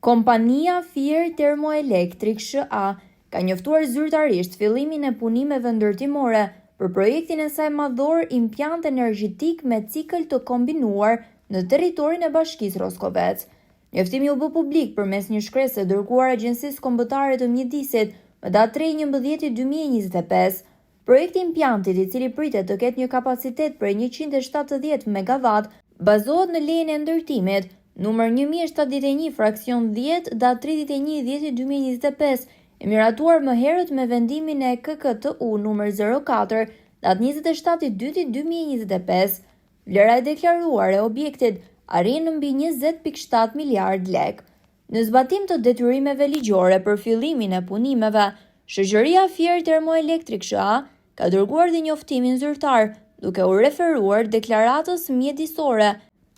Kompania Fier Termoelektrik SHA ka njoftuar zyrtarisht fillimin e punimeve ndërtimore për projektin e saj madhor impiant energjetik me cikël të kombinuar në territorin e Bashkisë Roskovec. Njoftimi u bë publik përmes një shkresë dërguar Agjencisë Kombëtare të Mjedisit më datë 3/11/2025. Projekti impiantit, i cili pritet të ketë një kapacitet prej 170 MW, bazohet në lejen e ndërtimit numër 1071 fraksion 10 datë 31/10/2025, e miratuar më herët me vendimin e KKTU numër 04 datë 27/2/2025. Vlera e deklaruar e objektit arrin në mbi 20.7 miliard lek. Në zbatim të detyrimeve ligjore për fillimin e punimeve, shoqëria Fier Termoelektrik SHA ka dërguar dhe njoftimin zyrtar, duke u referuar deklaratës mjedisore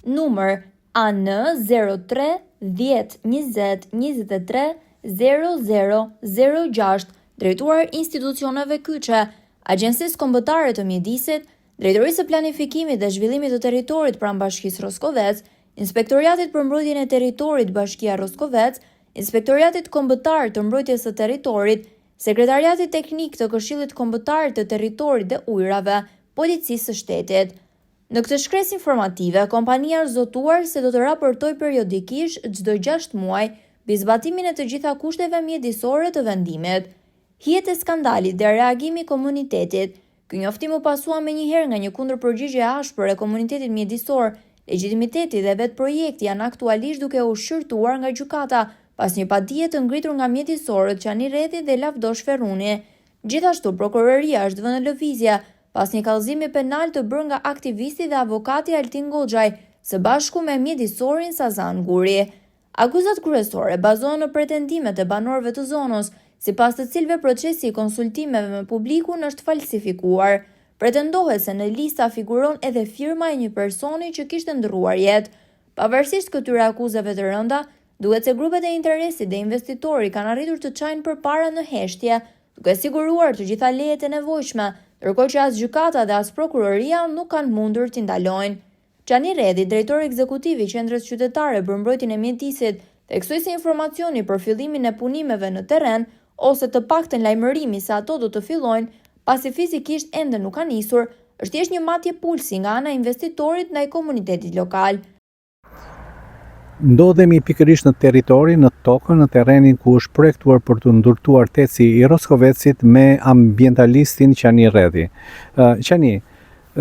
numër AN 03 10 20 23 0006, drejtuar institucioneve kyçe, Agjencisë Kombëtare të Mjedisit, Drejtorisë së Planifikimit dhe Zhvillimit të Territorit pranë Bashkisë Roskovec, Inspektoriatit për Mbrojtjen e Territorit Bashkia Roskovec, Inspektoriatit Kombëtar të Mbrojtjes së Territorit, Sekretariatit Teknik të Këshillit Kombëtar të Territorit dhe Ujrave, Policisë së Shtetit. Në këtë shkresë informative, kompania argëtuar se do të raportojë periodikisht çdo 6 muaj mbi zbatimin e të gjitha kushteve mjedisore të vendimit. Hijet e skandalit dhe reagimi i komunitetit. Ky njoftim u pasua menjëherë nga një kundërpërgjigje e ashpër e komunitetit mjedisor. Legitimiteti dhe vetë projekti janë aktualisht duke u shqyrtuar nga gjykata pas një padije të ngritur nga mjedisorët Qani Redhi dhe Lavdosh Ferruni. Gjithashtu, prokuroria është vënë në lëvizje pas një kallëzimi penal të bërë nga aktivisti dhe avokati Altin Goxhaj, së bashku me mjedisorin Sazan Guri. Akuzat kryesore bazohen në pretendimet e banorëve të zonës, sipas të cilëve procesi i konsultimeve me publikun është falsifikuar. Pretendohet se në lista figuron edhe firma e një personi që kishte ndrruar jetë. Pavarësisht këtyre akuzave të rënda, duhet se grupet e interesit dhe investitori kanë arritur të çajnë përpara në heshtje, duke siguruar të gjitha lejet e nevojshme, ndërkohë që as gjykata dhe as prokuroria nuk kanë mundur t'i ndalojnë. Qani Redhi, drejtori ekzekutiv i Qendrës Qytetare për Mbrojtjen e Mjedisit, theksoi se informacioni për fillimin e punimeve në terren, ose të paktën lajmërimi se ato do të fillojnë, pasi fizikisht ende nuk ka nisur, është thjesht një matje pulsi nga ana e investitorit ndaj komunitetit lokal. Ndodhemi pikërisht në territorin, në tokën, në terrenin ku është projektuar për të ndërtuar teci i Roskovecit me ambientalistin Qani Redhi. Qani,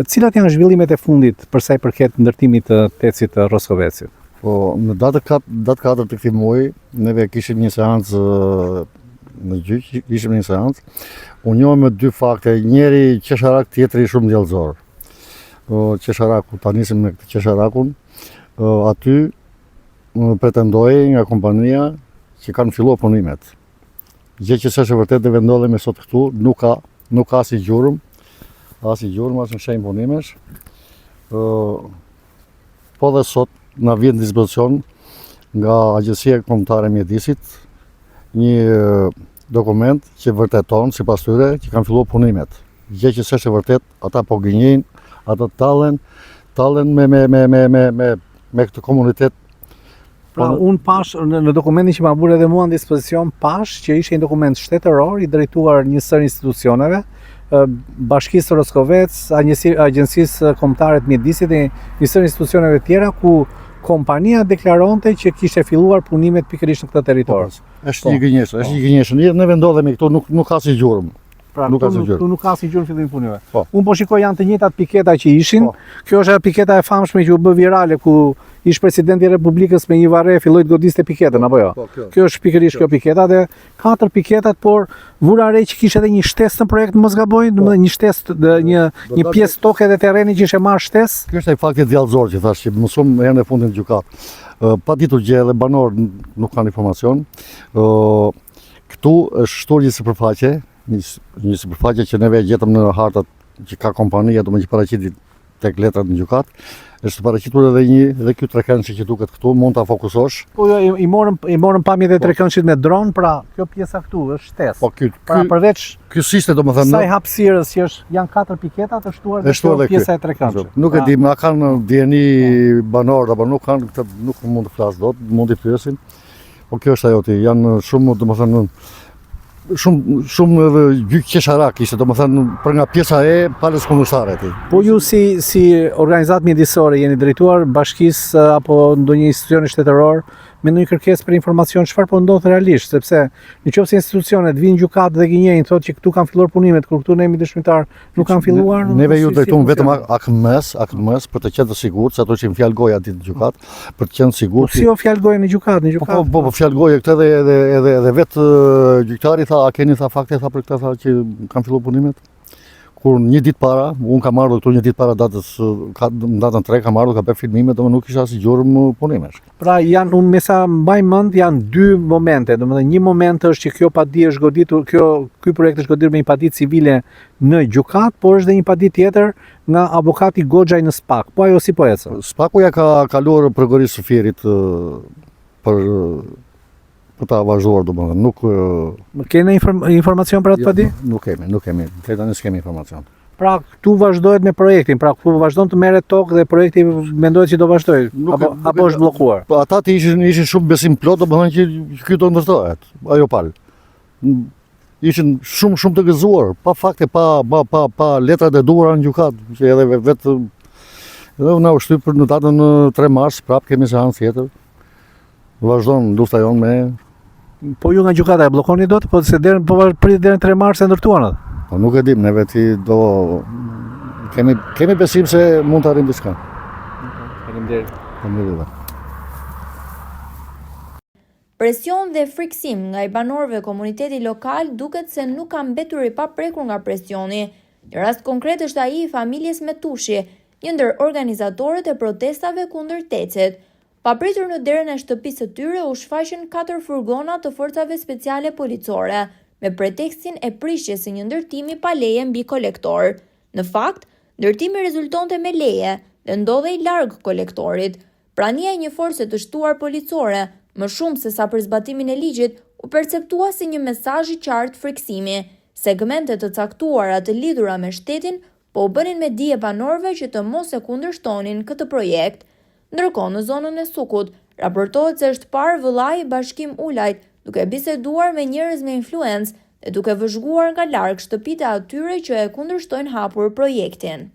cilat janë zhvillimet e fundit për sa i përket ndërtimit të tecit të Roskovecit? Po, në datë 4 të këtij muaji, neve kishim një seancë në gjyq, ishim një seancë. U njohëm me 2 fakte, njëri qesharak, tjetri shumë djallëzor. Qesharaku, ta nisim me këtë qesharakun, aty pretendoi nga kompania që kanë filluar punimet. Gjë që s'është e vërtetë, dhe ndodhemi sot këtu, nuk ka as i gjurmë, as në shenjë punimesh. Po dhe sot na vjen në dispozicion nga Agjencia Kombëtare e Mjedisit një dokument që vërteton sipas tyre që kanë filluar punimet. Gjë që s'është e vërtetë, ata po gënjejnë, ata tallen me këtë komunitet. Pra, unë pash në dokumentin që ma bërë edhe mua në dispozicion, pash që ishte një dokument shtetëror i drejtuar një sër institucioneve, Bashkisë Roskovec, Agjencisë Kombëtare të Mjedisit dhe një sër institucioneve tjera ku kompania deklaronte që kishte filluar punimet pikërisht në këtë territor. Është një gënjeshtër. Ne vendodhemi këtu, nuk ka si gjurmë. Pra, nuk ka si gjurmë fillim punimeve. Po. Unë po shikoj janë të njëjtat piketa që ishin. Kjo është piketa e famshme që u bë virale ku ish presidenti i Republikës me një varre filloi të godiste piketën, apo jo? Kjo është pikërisht kjo piketa dhe 4 piketat, por vura re që kishte edhe një shtesë në projekt, mos gaboj, domethënë një shtesë, një pjesë tokë dhe terreni që ishte marrë shtesë. Ky është ai fakti djallëzor që thash që mësuam herën e fundit në gjykat. Pa ditur gjë dhe banor nuk kanë informacion. Këtu është shtuar një sipërfaqe, një sipërfaqe që neve gjetëm në hartat që ka kompania, domethënë që paraqitet tek letrat në gjykat. Është paraqitur edhe ky trekëndshi që duket këtu, mund ta fokusosh. Po jo, i morëm pamjet e trekëndshit me dron, pra kjo pjesa këtu është shtesë. Po pra përveç ky siste domethënë sa hapësirës që janë 4 piketa të shtuar dhe pjesa e trekëndshit. Nuk e di, ma kanë dieni banor apo nuk kanë, këtë nuk mund të flas dot, mund të pyesin. Po kjo është ajo ti, janë shumë, domethënë, shumë edhe gjyqësharak ishte, domethënë për nga pjesa e palës kundërshtare ti. Po ju si organizatë mjedisore jeni drejtuar bashkisë apo ndonjë institucioni shtetëror me ndonjë kërkesë për informacion çfarë po ndodh realisht, sepse nëse institucionet vinë gjykatë dhe gënjejnë thotë që këtu kanë filluar punimet, kur këtu ne jemi dëshmitar nuk kanë filluar. Neve ju drejtuam vetëm AKMS për të qenë të sigurt, se ato që fjalë goja ditë gjykat, për të qenë sigurt. Po si o fjalë goja në gjykatë, Po fjalë goja këtë edhe vetë gjyktari tha, a keni tha fakte tha për këtë tha që kanë filluar punimet. Kur një ditë para, unë kam ardhur këtu një ditë para datës, datën 3 kam ardhur ka bërë filmime, domethënë nuk isha si gjurmë punimesh. Pra janë, unë me sa mbaj mend, janë dy momente, domethënë një moment është që kjo padi është goditur, ky projekt është goditur me një padi civile në gjykat, por është edhe një padi tjetër nga avokati Goxhaj në SPAK. Po ajo si po ecë? SPAK-u ja ka kaluar prokurorisë së Fierit për ta vazhduar, domethënë nuk keni informacion për atë padi? Nuk kemi. Deri tani s'kemi informacion. Pra këtu vazhdohet me projektin, pra këtu vazhdon të merret tokë dhe projekti mendohet që do vazhdojë, apo është bllokuar? Po ata ishin shumë besim plot, domethënë që ky do ndërtohet, ajo palë. Ishin shumë të gëzuar, pa fakte, pa letrat e duhura në gjykat, që edhe vetë na u shtyp për në datën 3 mars, prapë kemi seancë tjetër. Vazhdon lufta jonë me. Po ju nga gjykata e bllokoni dot, po se prit deri në 3 mars e ndërtuan atë? Po nuk e dim, ne veti do kemi besim se mund të arrijmë diçka. Faleminderit. Presion dhe frikësim nga i banorëve komuniteti lokal duket se nuk ka mbetur i paprekur nga presioni. Një rast konkret është ai i familjes Metushi, një ndër organizatorët e protestave kundër Tecet. Papritur në derën e shtëpisë së tyre u shfaqën 4 furgona të forcave speciale policore, me pretekstin e prishjes së një ndërtimi pa leje mbi kolektor. Në fakt, ndërtimi rezultonte me leje dhe ndodhej larg kolektorit. Prania e një force të shtuar policore, më shumë se sa për zbatimin e ligjit, u perceptua si një mesazh i qartë frikësimi. Segmente të caktuara të lidhura me shtetin po u bënin me dije banorëve që të mos e kundërshtonin këtë projekt. Ndërkohë në zonën e Sukut, raportohet se është parë vëllai i Bashkim Ulajt duke biseduar me njerëz me influencë dhe duke vëzhguar nga larg shtëpitë e atyre që e kundërshtojnë hapur projektin.